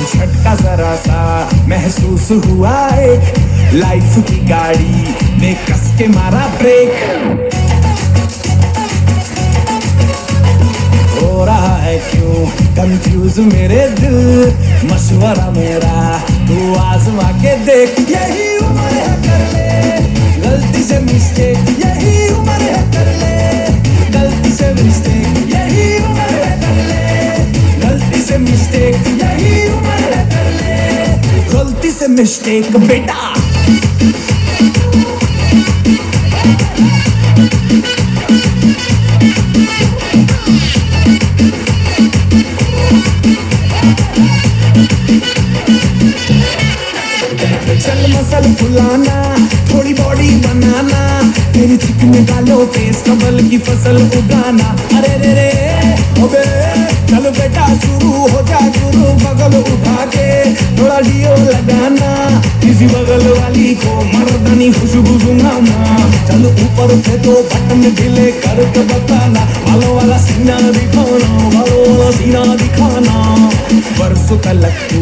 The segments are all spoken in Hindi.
झटका जरा सा महसूस हुआ एक, लाइफ की गाड़ी ने कस के मारा ब्रेक। हो रहा है क्यों कंफ्यूज मेरे दिल, मशवरा मेरा तू आजमा के देख। यही उम्र है कर ले गलती से मिस्टेक, यही उम्र है कर ले गलती से मिस्टेक, यही उम्र है कर ले गलती से मिस्टेक, यही उम्र है कर ले गलती से मिस्टेक बेटा। चल मसल फुलाना, थोड़ी बॉडी बनाना, तेरी चिकने गालों पे कमल की फसल उगाना। अरे रे रे ओबे चल बेटा शुरू हो जा शुरू, बगल उठा के थोड़ा लियो लगाना, किसी बगल वाली को मर्दानी खुशबू सुनाना। चल ऊपर से तो बटन ढीले करके बताना, बालों वाला सीना दिखाना, बालों वाला सीना दिखाना। बरसों तक तू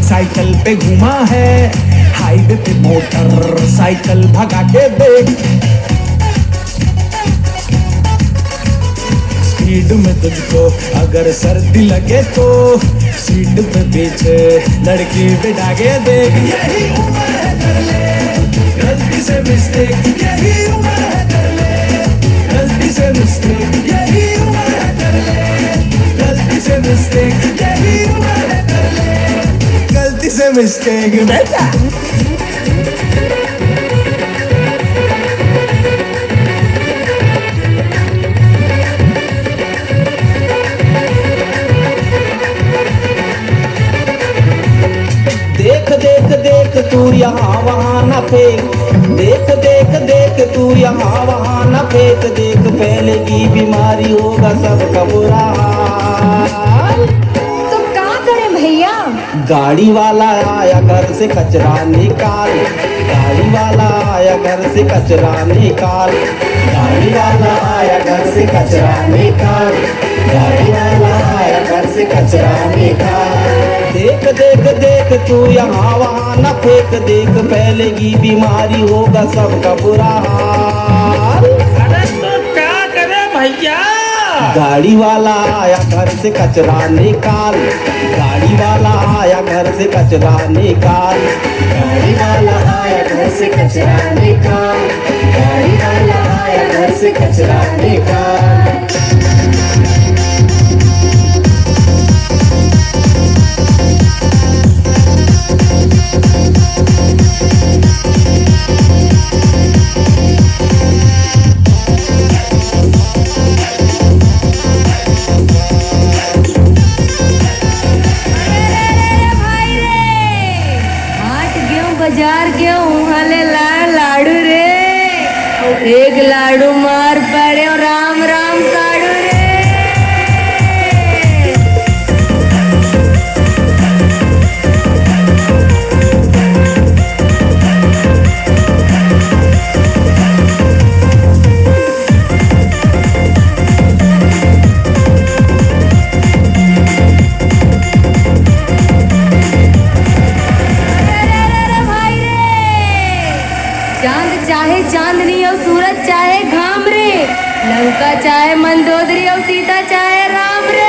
साइकिल पे घुमा है, हाईवे पे मोटर साइकिल भगा के देख। स्पीड में तुझको अगर सर्दी लगे तो सीट पे पीछे लड़की बिठा के देख। यही उम्र है कर ले गलती से मिस्टेक, यही उम्र है कर ले गलती से मिस्टेक, यही उम्र है कर ले गलती से मिस्टेक, यही उम्र है कर ले गलती से मिस्टेक बेटा। देख देख देख तू यहाँ वहाँ न फेंक, देख देख देख तू यहाँ वहाँ न फेंक, देख फैलेगी बीमारी होगा सबका बुरा हाल। तो क्या करें भैया? गाड़ी वाला आया घर से कचरा निकाल, गाड़ी वाला आया घर से कचरा निकाल, गाड़ी वाला आया घर से कचरा निकाल, गाड़ी वाला आया घर से कचरा निकाल। देख देख देख तू यहाँ वहाँ न फेंक, देख फैलेगी बीमारी होगा सबका बुरा हाल। अरे तो क्या करे भैया? गाड़ी वाला आया घर से कचरा निकाल, गाड़ी वाला आया घर से कचरा निकाल, गाड़ी वाला आया घर से कचरा निकाल, गाड़ी वाला आया घर से कचरा निकाल। बाजार गेहूं हले लाडू रे, एक लाडू मार पड़े और राम राम साडू रे। चांद चाहे चांदनी और सूरज चाहे घाम रे, लंका चाहे मंदोदरी और सीता चाहे राम रे।